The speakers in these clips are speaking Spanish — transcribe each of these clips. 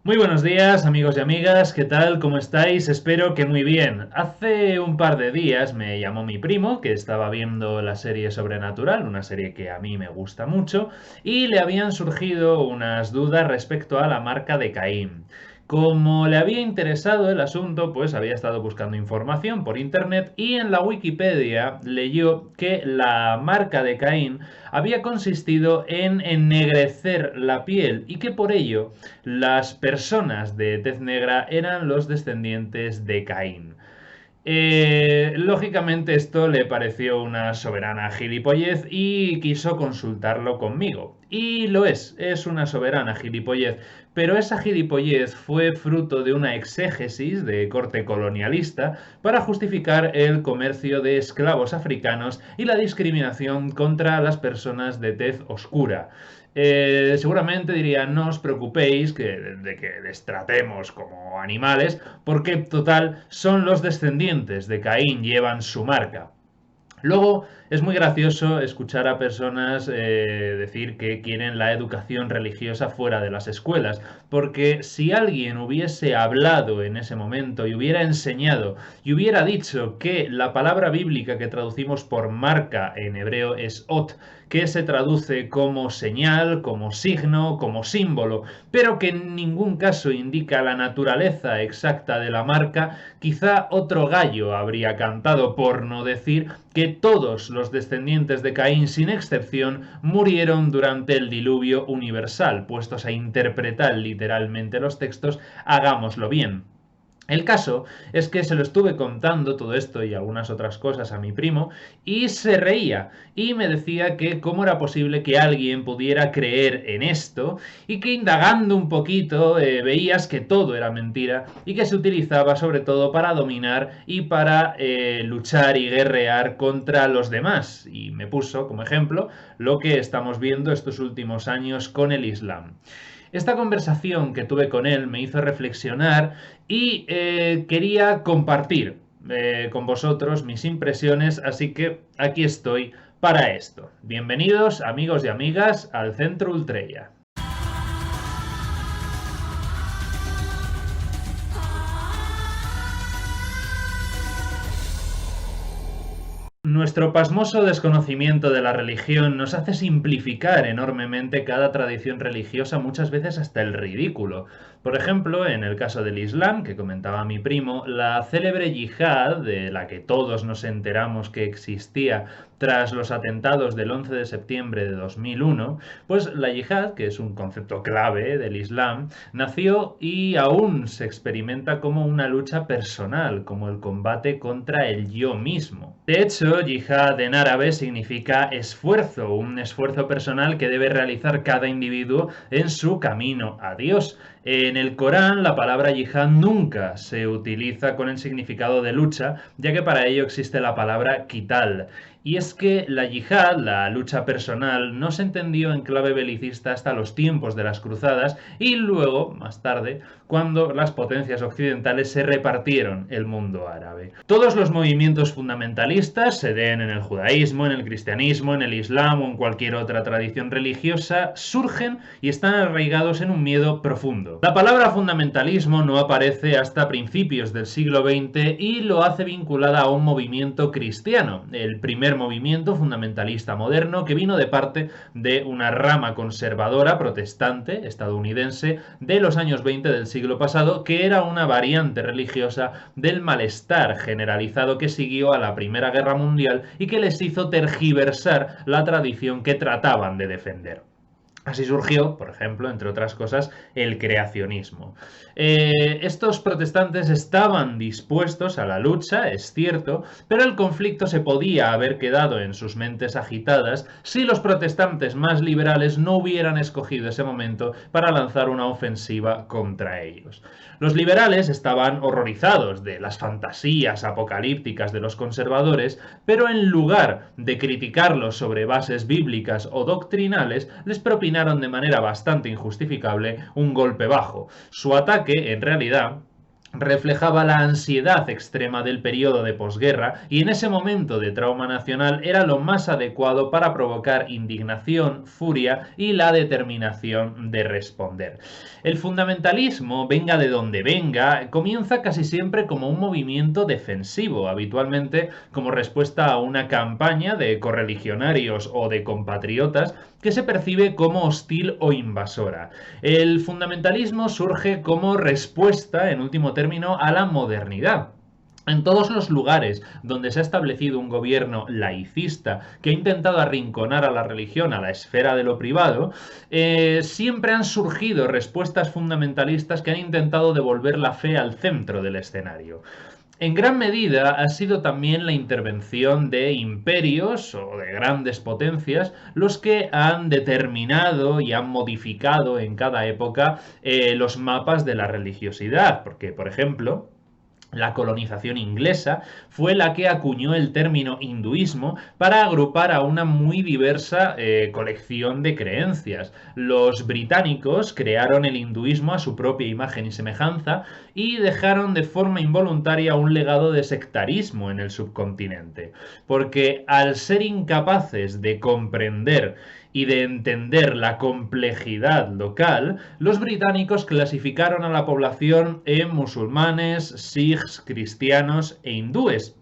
Muy buenos días, amigos y amigas, ¿qué tal? ¿Cómo estáis? Espero que muy bien. Hace un par de días me llamó mi primo, que estaba viendo la serie Sobrenatural, una serie que a mí me gusta mucho, y le habían surgido unas dudas respecto a la marca de Caín. Como le había interesado el asunto, pues había estado buscando información por internet y en la Wikipedia leyó que la marca de Caín había consistido en ennegrecer la piel y que por ello las personas de tez negra eran los descendientes de Caín. Lógicamente esto le pareció una soberana gilipollez y quiso consultarlo conmigo. Y lo es una soberana gilipollez, pero esa gilipollez fue fruto de una exégesis de corte colonialista para justificar el comercio de esclavos africanos y la discriminación contra las personas de tez oscura. Seguramente diría, no os preocupéis de que les tratemos como animales, porque total son los descendientes de Caín, llevan su marca. Luego es muy gracioso escuchar a personas decir que quieren la educación religiosa fuera de las escuelas, porque si alguien hubiese hablado en ese momento y hubiera enseñado y hubiera dicho que la palabra bíblica que traducimos por marca en hebreo es ot, que se traduce como señal, como signo, como símbolo, pero que en ningún caso indica la naturaleza exacta de la marca, quizá otro gallo habría cantado, por no decir que todos los descendientes de Caín, sin excepción, murieron durante el diluvio universal. Puestos a interpretar literalmente los textos, hagámoslo bien. El caso es que se lo estuve contando todo esto y algunas otras cosas a mi primo y se reía y me decía que cómo era posible que alguien pudiera creer en esto y que indagando un poquito veías que todo era mentira y que se utilizaba sobre todo para dominar y para luchar y guerrear contra los demás. Y me puso como ejemplo lo que estamos viendo estos últimos años con el Islam. Esta conversación que tuve con él me hizo reflexionar y quería compartir con vosotros mis impresiones, así que aquí estoy para esto. Bienvenidos amigos y amigas al Centro Ultreya. Nuestro pasmoso desconocimiento de la religión nos hace simplificar enormemente cada tradición religiosa, muchas veces hasta el ridículo. Por ejemplo, en el caso del Islam, que comentaba mi primo, la célebre yihad, de la que todos nos enteramos que existía tras los atentados del 11 de septiembre de 2001, pues la yihad, que es un concepto clave del Islam, nació y aún se experimenta como una lucha personal, como el combate contra el yo mismo. De hecho, yihad en árabe significa esfuerzo, un esfuerzo personal que debe realizar cada individuo en su camino a Dios. En el Corán, la palabra yihad nunca se utiliza con el significado de lucha, ya que para ello existe la palabra qital. Y es que la yihad, la lucha personal, no se entendió en clave belicista hasta los tiempos de las cruzadas y luego, más tarde, cuando las potencias occidentales se repartieron el mundo árabe. Todos los movimientos fundamentalistas, se den en el judaísmo, en el cristianismo, en el islam o en cualquier otra tradición religiosa, surgen y están arraigados en un miedo profundo. La palabra fundamentalismo no aparece hasta principios del siglo XX y lo hace vinculada a un movimiento cristiano, el primer movimiento fundamentalista moderno que vino de parte de una rama conservadora protestante estadounidense de los años 20 del siglo pasado, que era una variante religiosa del malestar generalizado que siguió a la Primera Guerra Mundial y que les hizo tergiversar la tradición que trataban de defender. Así surgió, por ejemplo, entre otras cosas, el creacionismo. Estos protestantes estaban dispuestos a la lucha, es cierto, pero el conflicto se podía haber quedado en sus mentes agitadas si los protestantes más liberales no hubieran escogido ese momento para lanzar una ofensiva contra ellos. Los liberales estaban horrorizados de las fantasías apocalípticas de los conservadores, pero en lugar de criticarlos sobre bases bíblicas o doctrinales, les propinaron de manera bastante injustificable un golpe bajo. Su ataque, en realidad, reflejaba la ansiedad extrema del periodo de posguerra y en ese momento de trauma nacional era lo más adecuado para provocar indignación, furia y la determinación de responder. El fundamentalismo, venga de donde venga, comienza casi siempre como un movimiento defensivo, habitualmente como respuesta a una campaña de correligionarios o de compatriotas que se percibe como hostil o invasora. El fundamentalismo surge como respuesta, en último término, a la modernidad. En todos los lugares donde se ha establecido un gobierno laicista que ha intentado arrinconar a la religión a la esfera de lo privado, siempre han surgido respuestas fundamentalistas que han intentado devolver la fe al centro del escenario. En gran medida ha sido también la intervención de imperios o de grandes potencias los que han determinado y han modificado en cada época los mapas de la religiosidad, porque, por ejemplo, la colonización inglesa fue la que acuñó el término hinduismo para agrupar a una muy diversa colección de creencias. Los británicos crearon el hinduismo a su propia imagen y semejanza y dejaron de forma involuntaria un legado de sectarismo en el subcontinente, porque al ser incapaces de comprender y de entender la complejidad local, los británicos clasificaron a la población en musulmanes, sikhs, cristianos e hindúes.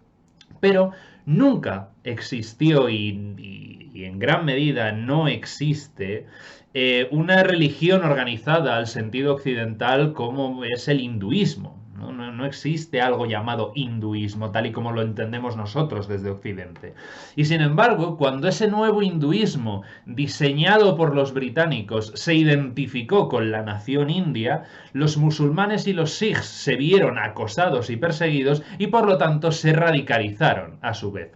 Pero nunca existió y en gran medida no existe una religión organizada al sentido occidental como es el hinduismo. No existe algo llamado hinduismo, tal y como lo entendemos nosotros desde Occidente. Y sin embargo, cuando ese nuevo hinduismo, diseñado por los británicos, se identificó con la nación india, los musulmanes y los sikhs se vieron acosados y perseguidos y por lo tanto se radicalizaron a su vez.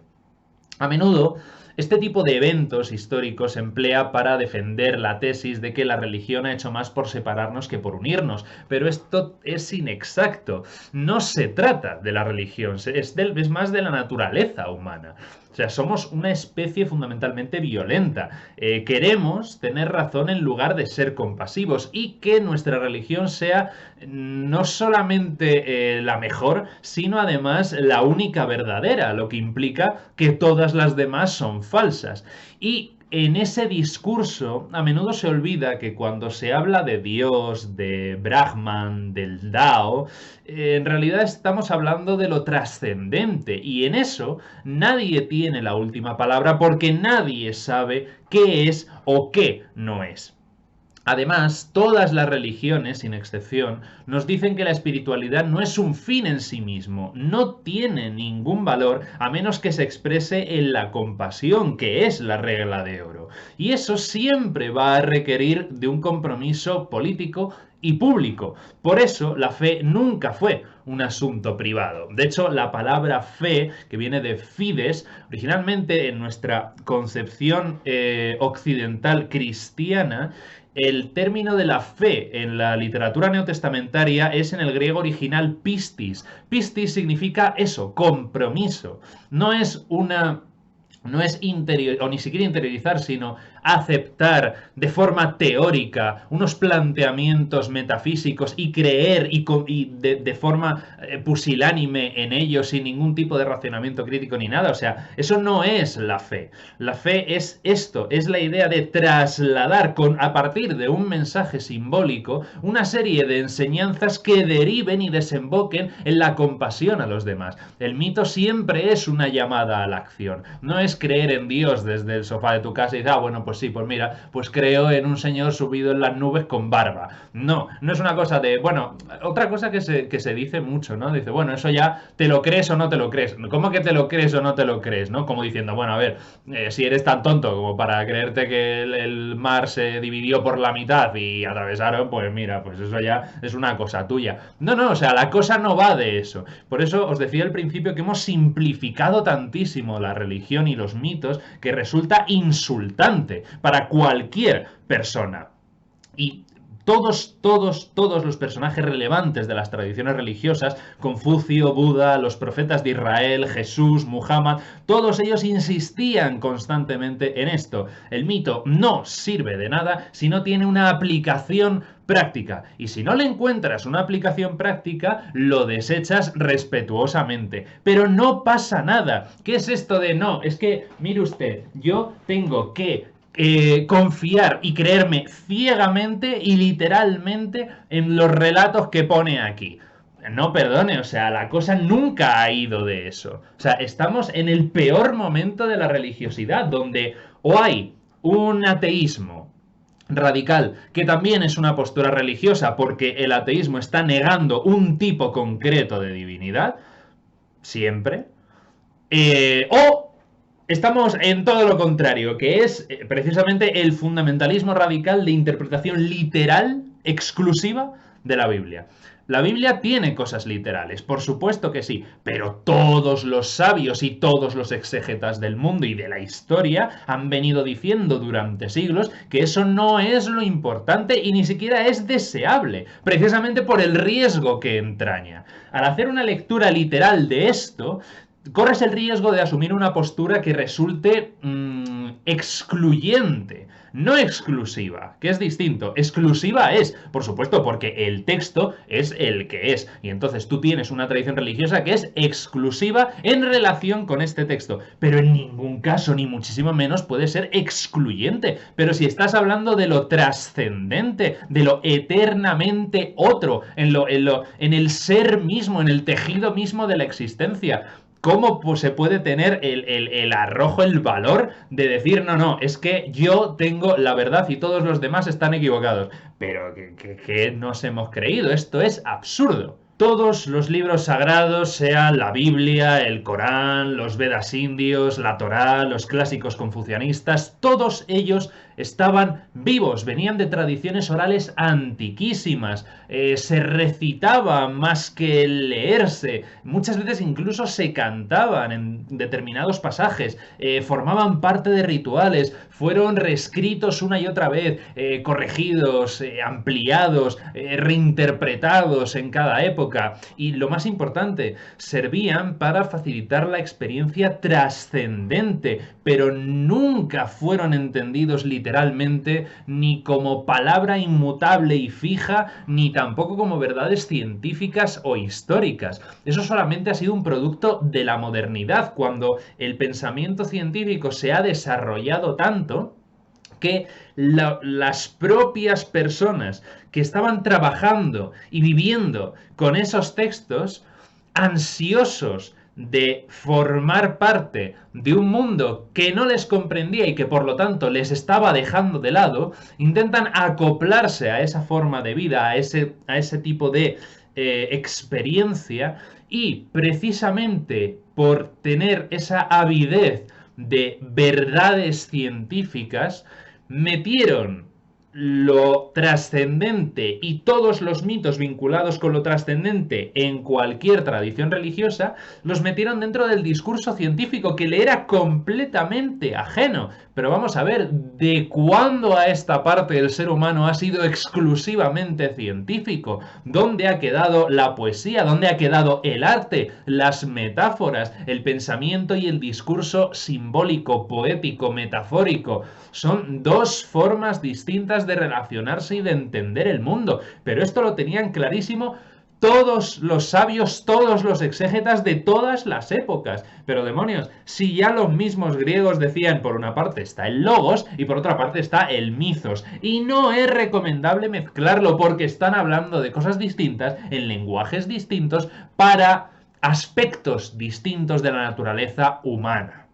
A menudo, este tipo de eventos históricos se emplea para defender la tesis de que la religión ha hecho más por separarnos que por unirnos, pero esto es inexacto. No se trata de la religión, es más de la naturaleza humana. O sea, somos una especie fundamentalmente violenta. Queremos tener razón en lugar de ser compasivos y que nuestra religión sea no solamente la mejor, sino además la única verdadera, lo que implica que todas las demás son falsas. Y en ese discurso a menudo se olvida que cuando se habla de Dios, de Brahman, del Dao, en realidad estamos hablando de lo trascendente y en eso nadie tiene la última palabra porque nadie sabe qué es o qué no es. Además, todas las religiones, sin excepción, nos dicen que la espiritualidad no es un fin en sí mismo, no tiene ningún valor a menos que se exprese en la compasión, que es la regla de oro. Y eso siempre va a requerir de un compromiso político y público. Por eso la fe nunca fue un asunto privado. De hecho, la palabra fe, que viene de fides, originalmente en nuestra concepción occidental cristiana, el término de la fe en la literatura neotestamentaria es en el griego original pistis. Pistis significa eso, compromiso. No es o ni siquiera interiorizar, sino aceptar de forma teórica unos planteamientos metafísicos y creer de forma pusilánime en ellos sin ningún tipo de racionamiento crítico ni nada. O sea, eso no es la fe. La fe es esto, es la idea de trasladar a partir de un mensaje simbólico una serie de enseñanzas que deriven y desemboquen en la compasión a los demás. El mito siempre es una llamada a la acción. No es creer en Dios desde el sofá de tu casa y decir, bueno, pues sí, pues mira, pues creo en un señor subido en las nubes con barba. No es una cosa de, bueno, otra cosa que se dice mucho, ¿no? Dice, bueno, eso ya te lo crees o no te lo crees. ¿Cómo que te lo crees o no te lo crees, no? Como diciendo, bueno, a ver, si eres tan tonto como para creerte que el mar se dividió por la mitad y atravesaron, pues mira, pues eso ya es una cosa tuya. No, o sea, la cosa no va de eso. Por eso os decía al principio que hemos simplificado tantísimo la religión y los mitos que resulta insultante para cualquier persona. Y todos los personajes relevantes de las tradiciones religiosas, Confucio, Buda, los profetas de Israel, Jesús, Muhammad, todos ellos insistían constantemente en esto. El mito no sirve de nada si no tiene una aplicación práctica. Y si no le encuentras una aplicación práctica, lo desechas respetuosamente. Pero no pasa nada. ¿Qué es esto de no? Es que, mire usted, yo tengo que confiar y creerme ciegamente y literalmente en los relatos que pone aquí. No, perdone, o sea, la cosa nunca ha ido de eso. O sea, estamos en el peor momento de la religiosidad, donde o hay un ateísmo radical, que también es una postura religiosa, porque el ateísmo está negando un tipo concreto de divinidad, siempre, o estamos en todo lo contrario, que es precisamente el fundamentalismo radical de interpretación literal, exclusiva de la Biblia. La Biblia tiene cosas literales, por supuesto que sí, pero todos los sabios y todos los exégetas del mundo y de la historia han venido diciendo durante siglos que eso no es lo importante y ni siquiera es deseable, precisamente por el riesgo que entraña. Al hacer una lectura literal de esto, corres el riesgo de asumir una postura que resulte excluyente, no exclusiva, que es distinto. Exclusiva es, por supuesto, porque el texto es el que es, y entonces tú tienes una tradición religiosa que es exclusiva en relación con este texto, pero en ningún caso, ni muchísimo menos, puede ser excluyente. Pero si estás hablando de lo trascendente, de lo eternamente otro, en el ser mismo, en el tejido mismo de la existencia, ¿cómo se puede tener el arrojo, el valor de decir, no, es que yo tengo la verdad y todos los demás están equivocados? Pero que nos hemos creído, esto es absurdo. Todos los libros sagrados, sea la Biblia, el Corán, los Vedas indios, la Torá, los clásicos confucianistas, todos ellos estaban vivos, venían de tradiciones orales antiquísimas, se recitaban más que leerse, muchas veces incluso se cantaban en determinados pasajes, formaban parte de rituales, fueron reescritos una y otra vez, corregidos, ampliados, reinterpretados en cada época, y lo más importante, servían para facilitar la experiencia trascendente, pero nunca fueron entendidos literalmente, ni como palabra inmutable y fija, ni tampoco como verdades científicas o históricas. Eso solamente ha sido un producto de la modernidad, cuando el pensamiento científico se ha desarrollado tanto que las propias personas que estaban trabajando y viviendo con esos textos, ansiosos de formar parte de un mundo que no les comprendía y que por lo tanto les estaba dejando de lado, intentan acoplarse a esa forma de vida, a ese tipo de experiencia, y precisamente por tener esa avidez de verdades científicas, metieron lo trascendente y todos los mitos vinculados con lo trascendente en cualquier tradición religiosa, los metieron dentro del discurso científico, que le era completamente ajeno. Pero vamos a ver, ¿de cuándo a esta parte del ser humano ha sido exclusivamente científico? ¿Dónde ha quedado la poesía? ¿Dónde ha quedado el arte, las metáforas, el pensamiento y el discurso simbólico, poético, metafórico? Son dos formas distintas de relacionarse y de entender el mundo, pero esto lo tenían clarísimo todos los sabios, todos los exégetas de todas las épocas. Pero demonios, si ya los mismos griegos decían, por una parte está el logos y por otra parte está el mitos, y no es recomendable mezclarlo porque están hablando de cosas distintas, en lenguajes distintos, para aspectos distintos de la naturaleza humana.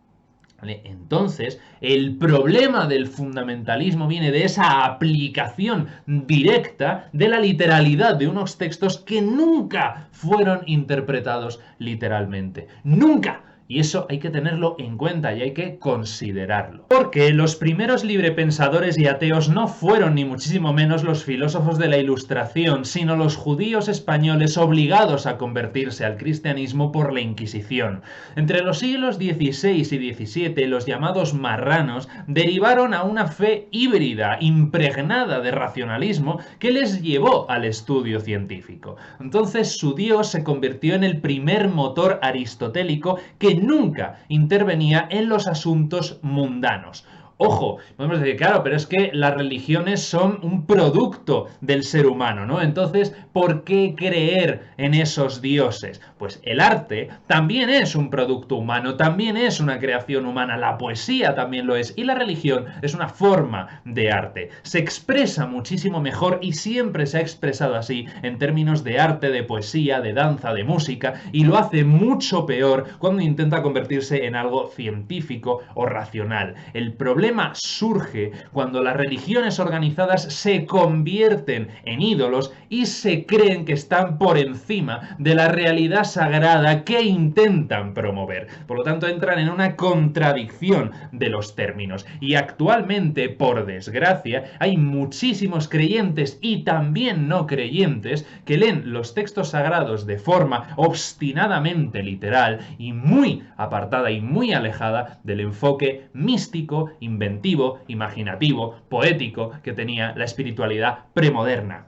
Entonces, el problema del fundamentalismo viene de esa aplicación directa de la literalidad de unos textos que nunca fueron interpretados literalmente. ¡Nunca! Y eso hay que tenerlo en cuenta y hay que considerarlo. Porque los primeros librepensadores y ateos no fueron ni muchísimo menos los filósofos de la Ilustración, sino los judíos españoles obligados a convertirse al cristianismo por la Inquisición. Entre los siglos XVI y XVII, los llamados marranos derivaron a una fe híbrida, impregnada de racionalismo, que les llevó al estudio científico. Entonces su Dios se convirtió en el primer motor aristotélico que nunca intervenía en los asuntos mundanos. Ojo, podemos decir, claro, pero es que las religiones son un producto del ser humano, ¿no? Entonces, ¿por qué creer en esos dioses? Pues el arte también es un producto humano, también es una creación humana, la poesía también lo es, y la religión es una forma de arte. Se expresa muchísimo mejor y siempre se ha expresado así en términos de arte, de poesía, de danza, de música, y lo hace mucho peor cuando intenta convertirse en algo científico o racional. El problema surge cuando las religiones organizadas se convierten en ídolos y se creen que están por encima de la realidad sagrada que intentan promover. Por lo tanto, entran en una contradicción de los términos. Y actualmente, por desgracia, hay muchísimos creyentes y también no creyentes que leen los textos sagrados de forma obstinadamente literal y muy apartada y muy alejada del enfoque místico, inventivo, imaginativo, poético que tenía la espiritualidad premoderna.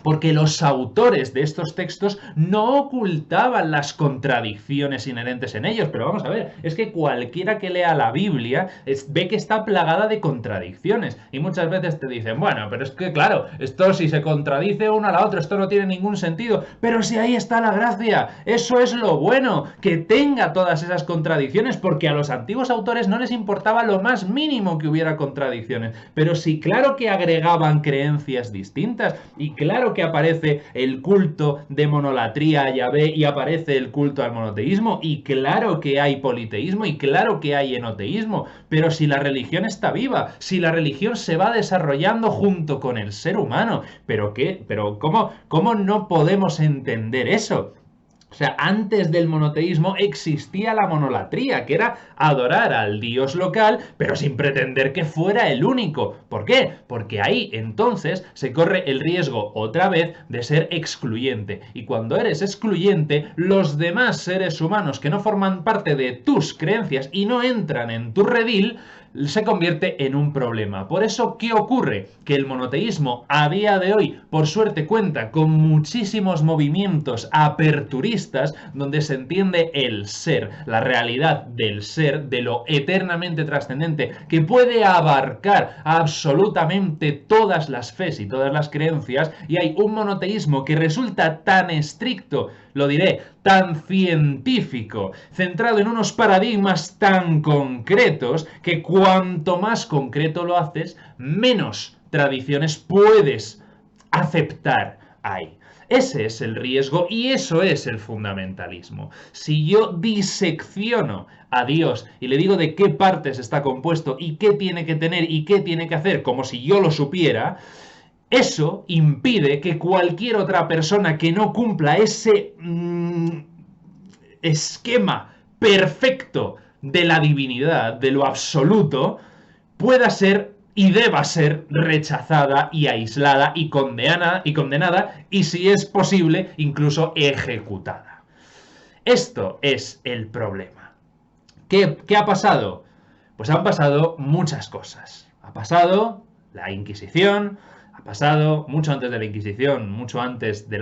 Porque los autores de estos textos no ocultaban las contradicciones inherentes en ellos. Pero vamos a ver, es que cualquiera que lea la Biblia ve que está plagada de contradicciones. Y muchas veces te dicen, bueno, pero es que claro, esto si se contradice uno a la otra, esto no tiene ningún sentido. Pero si ahí está la gracia, eso es lo bueno, que tenga todas esas contradicciones, porque a los antiguos autores no les importaba lo más mínimo que hubiera contradicciones. Pero sí, claro que agregaban creencias distintas y claro que aparece el culto de monolatría a Yahvé y aparece el culto al monoteísmo y claro que hay politeísmo y claro que hay enoteísmo, pero si la religión está viva, si la religión se va desarrollando junto con el ser humano, ¿pero qué? ¿Pero cómo no podemos entender eso? O sea, antes del monoteísmo existía la monolatría, que era adorar al dios local, pero sin pretender que fuera el único. ¿Por qué? Porque ahí entonces se corre el riesgo otra vez de ser excluyente. Y cuando eres excluyente, los demás seres humanos que no forman parte de tus creencias y no entran en tu redil, se convierte en un problema. Por eso, ¿qué ocurre? Que el monoteísmo a día de hoy, por suerte, cuenta con muchísimos movimientos aperturistas donde se entiende el ser, la realidad del ser, de lo eternamente trascendente, que puede abarcar absolutamente todas las fes y todas las creencias, y hay un monoteísmo que resulta tan estricto, lo diré, tan científico, centrado en unos paradigmas tan concretos, que cuanto más concreto lo haces, menos tradiciones puedes aceptar ahí. Ese es el riesgo y eso es el fundamentalismo. Si yo disecciono a Dios y le digo de qué partes está compuesto y qué tiene que tener y qué tiene que hacer como si yo lo supiera, eso impide que cualquier otra persona que no cumpla ese esquema perfecto de la divinidad, de lo absoluto, pueda ser y deba ser rechazada y aislada y condenada y si es posible, incluso ejecutada. Esto es el problema. ¿Qué ha pasado? Pues han pasado muchas cosas. Ha pasado la Inquisición, ha pasado mucho antes de la Inquisición, mucho antes de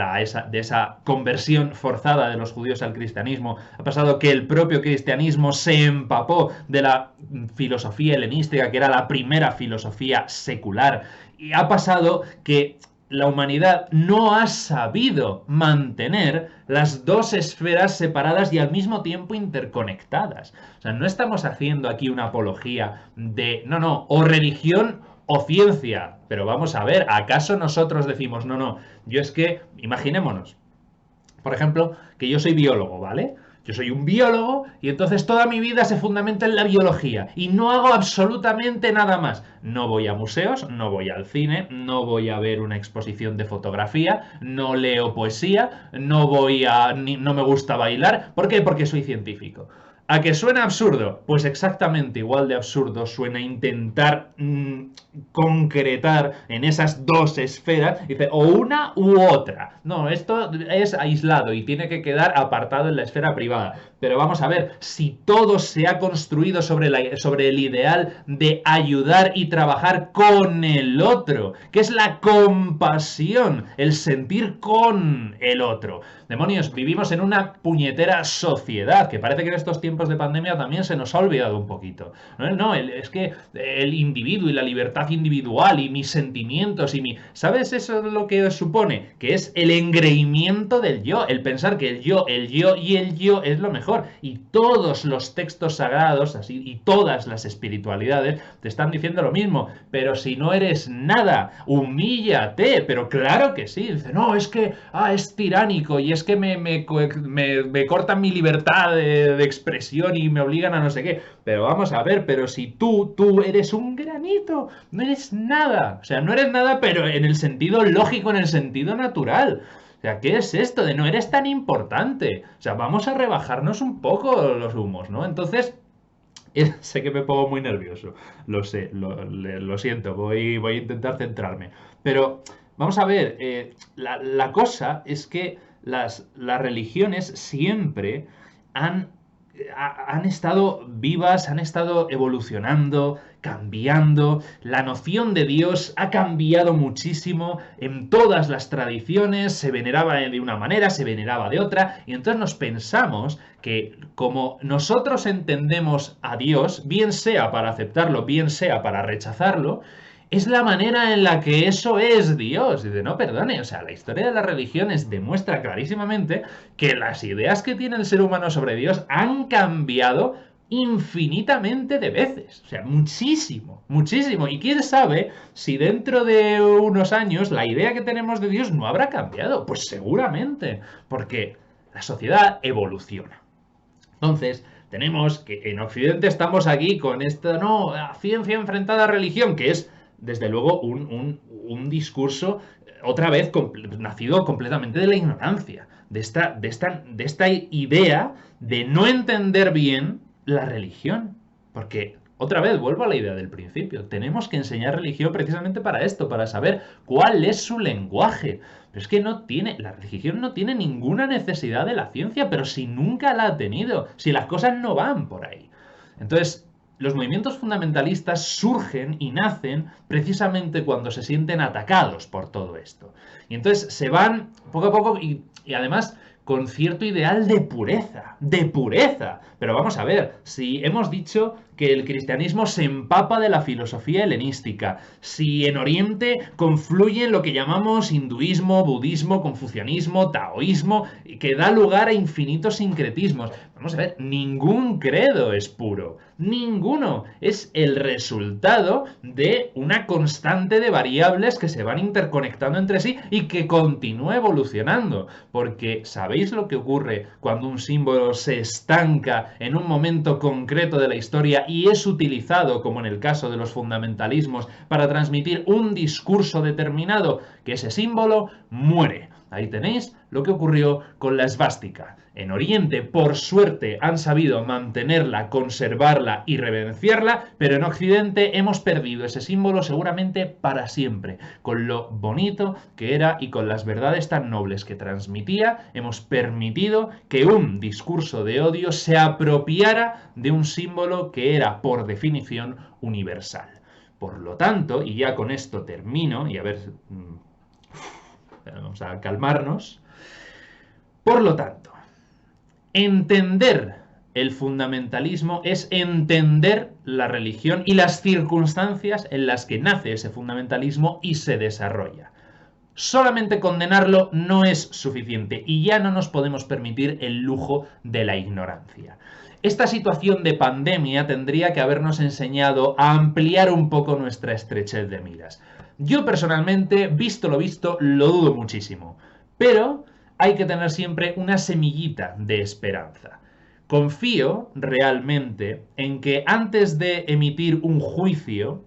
esa conversión forzada de los judíos al cristianismo. Ha pasado que el propio cristianismo se empapó de la filosofía helenística, que era la primera filosofía secular. Y ha pasado que la humanidad no ha sabido mantener las dos esferas separadas y al mismo tiempo interconectadas. O sea, no estamos haciendo aquí una apología de, no, o religión o ciencia. Pero vamos a ver, ¿acaso nosotros decimos, no, yo es que, imaginémonos, por ejemplo, que yo soy biólogo, ¿vale? Yo soy un biólogo y entonces toda mi vida se fundamenta en la biología y no hago absolutamente nada más. No voy a museos, no voy al cine, no voy a ver una exposición de fotografía, no leo poesía, no me gusta bailar. ¿Por qué? Porque soy científico. ¿A que suena absurdo? Pues exactamente igual de absurdo suena intentar concretar en esas dos esferas, dice, o una u otra. No, esto es aislado y tiene que quedar apartado en la esfera privada. Pero vamos a ver, si todo se ha construido sobre el ideal de ayudar y trabajar con el otro, que es la compasión, el sentir con el otro. Demonios, vivimos en una puñetera sociedad que parece que en estos tiempos de pandemia también se nos ha olvidado un poquito. No, es que el individuo y la libertad individual y mis sentimientos y mi... ¿Sabes eso es lo que supone? Que es el engreimiento del yo, el pensar que el yo y el yo es lo mejor. Y todos los textos sagrados así, y todas las espiritualidades te están diciendo lo mismo. Pero si no eres nada, humíllate. Pero claro que sí. Dice, no, es que es tiránico y es que me cortan mi libertad de expresión y me obligan a no sé qué. Pero vamos a ver, pero si tú eres un granito, no eres nada. O sea, no eres nada, pero en el sentido lógico, en el sentido natural. O sea, ¿qué es esto de no eres tan importante? O sea, vamos a rebajarnos un poco los humos, ¿no? Entonces, sé que me pongo muy nervioso, lo sé, lo siento, voy a intentar centrarme. Pero vamos a ver, la cosa es que las religiones siempre han, han estado vivas, han estado evolucionando, cambiando. La noción de Dios ha cambiado muchísimo en todas las tradiciones, se veneraba de una manera, se veneraba de otra, y entonces nos pensamos que como nosotros entendemos a Dios, bien sea para aceptarlo, bien sea para rechazarlo, es la manera en la que eso es Dios. Dice, no, perdone, o sea, la historia de las religiones demuestra clarísimamente que las ideas que tiene el ser humano sobre Dios han cambiado infinitamente de veces. O sea, muchísimo, muchísimo. Y quién sabe si dentro de unos años la idea que tenemos de Dios no habrá cambiado. Pues seguramente, porque la sociedad evoluciona. Entonces, tenemos que en Occidente estamos aquí con esta, no, ciencia enfrentada a religión, que es, desde luego, un discurso, otra vez, nacido completamente de la ignorancia, de esta idea de no entender bien la religión. Porque, otra vez, vuelvo a la idea del principio, tenemos que enseñar religión precisamente para esto, para saber cuál es su lenguaje. Pero es que la religión no tiene ninguna necesidad de la ciencia, pero si nunca la ha tenido, si las cosas no van por ahí. Entonces, los movimientos fundamentalistas surgen y nacen precisamente cuando se sienten atacados por todo esto. Y entonces se van poco a poco y además con cierto ideal de pureza, de pureza. Pero vamos a ver, si hemos dicho que el cristianismo se empapa de la filosofía helenística, si en Oriente confluyen lo que llamamos hinduismo, budismo, confucianismo, taoísmo, que da lugar a infinitos sincretismos. Vamos a ver, ningún credo es puro, ninguno. Es el resultado de una constante de variables que se van interconectando entre sí y que continúa evolucionando. Porque ¿sabéis lo que ocurre cuando un símbolo se estanca en un momento concreto de la historia y es utilizado, como en el caso de los fundamentalismos, para transmitir un discurso determinado? Que ese símbolo muere. Ahí tenéis lo que ocurrió con la esvástica. En Oriente, por suerte, han sabido mantenerla, conservarla y reverenciarla, pero en Occidente hemos perdido ese símbolo seguramente para siempre. Con lo bonito que era y con las verdades tan nobles que transmitía, hemos permitido que un discurso de odio se apropiara de un símbolo que era, por definición, universal. Por lo tanto, y ya con esto termino, y a ver, vamos a calmarnos. Por lo tanto, entender el fundamentalismo es entender la religión y las circunstancias en las que nace ese fundamentalismo y se desarrolla. Solamente condenarlo no es suficiente y ya no nos podemos permitir el lujo de la ignorancia. Esta situación de pandemia tendría que habernos enseñado a ampliar un poco nuestra estrechez de miras. Yo personalmente, visto lo visto, lo dudo muchísimo, pero hay que tener siempre una semillita de esperanza. Confío realmente en que antes de emitir un juicio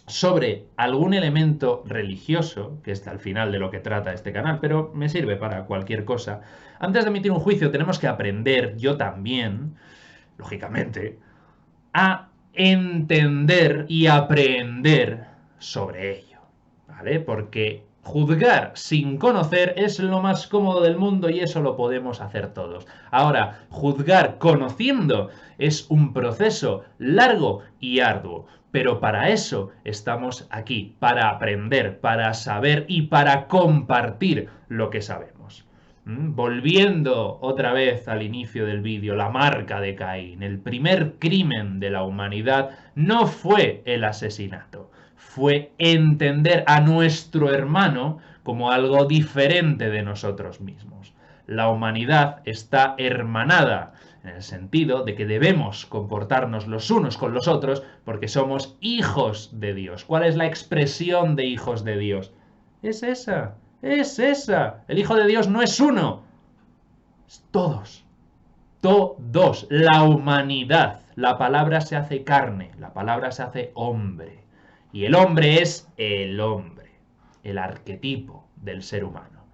sobre algún elemento religioso, que es al final de lo que trata este canal, pero me sirve para cualquier cosa, antes de emitir un juicio tenemos que aprender, yo también, lógicamente, a entender y aprender sobre ello, ¿vale? Porque juzgar sin conocer es lo más cómodo del mundo y eso lo podemos hacer todos. Ahora, juzgar conociendo es un proceso largo y arduo, pero para eso estamos aquí, para aprender, para saber y para compartir lo que sabemos. Volviendo otra vez al inicio del vídeo, la marca de Caín, el primer crimen de la humanidad no fue el asesinato, fue entender a nuestro hermano como algo diferente de nosotros mismos. La humanidad está hermanada en el sentido de que debemos comportarnos los unos con los otros porque somos hijos de Dios. ¿Cuál es la expresión de hijos de Dios? Es esa. Es esa. El Hijo de Dios no es uno. Es todos. Todos. La humanidad. La palabra se hace carne. La palabra se hace hombre. Y el hombre es el hombre. El arquetipo del ser humano.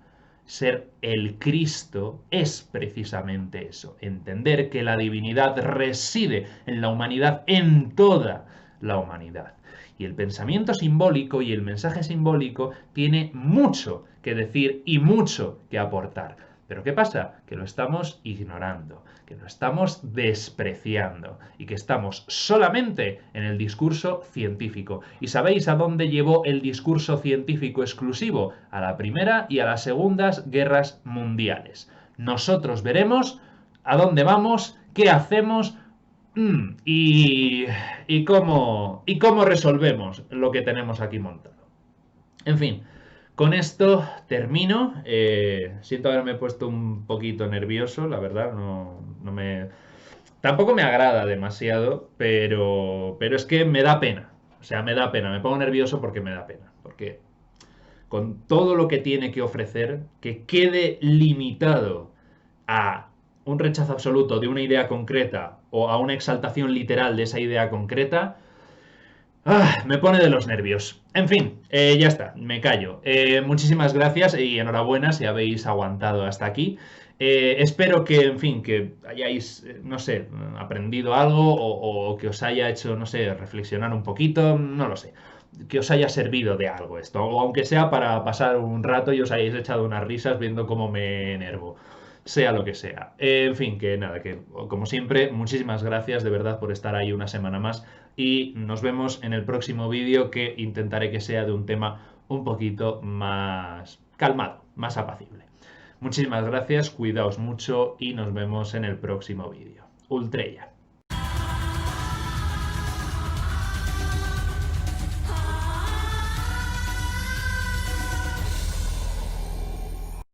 Ser el Cristo es precisamente eso. Entender que la divinidad reside en la humanidad, en toda la humanidad. Y el pensamiento simbólico y el mensaje simbólico tiene mucho que decir y mucho que aportar. Pero ¿qué pasa? Que lo estamos ignorando, que lo estamos despreciando y que estamos solamente en el discurso científico. ¿Y sabéis a dónde llevó el discurso científico exclusivo? A la Primera y a las Segundas Guerras Mundiales. Nosotros veremos a dónde vamos, qué hacemos, y cómo resolvemos lo que tenemos aquí montado. En fin, con esto termino. Siento haberme puesto un poquito nervioso, la verdad, no me... Tampoco me agrada demasiado, pero es que me da pena. O sea, me da pena, me pongo nervioso porque me da pena. Porque con todo lo que tiene que ofrecer, que quede limitado a un rechazo absoluto de una idea concreta o a una exaltación literal de esa idea concreta, me pone de los nervios. En fin, ya está, me callo. Muchísimas gracias y enhorabuena si habéis aguantado hasta aquí. Espero que, en fin, que hayáis, no sé, aprendido algo o que os haya hecho, no sé, reflexionar un poquito, no lo sé. Que os haya servido de algo esto, o aunque sea para pasar un rato y os hayáis echado unas risas viendo cómo me enervo, sea lo que sea. En fin, que nada, que como siempre, muchísimas gracias de verdad por estar ahí una semana más y nos vemos en el próximo vídeo, que intentaré que sea de un tema un poquito más calmado, más apacible. Muchísimas gracias, cuidaos mucho y nos vemos en el próximo vídeo. Ultrella.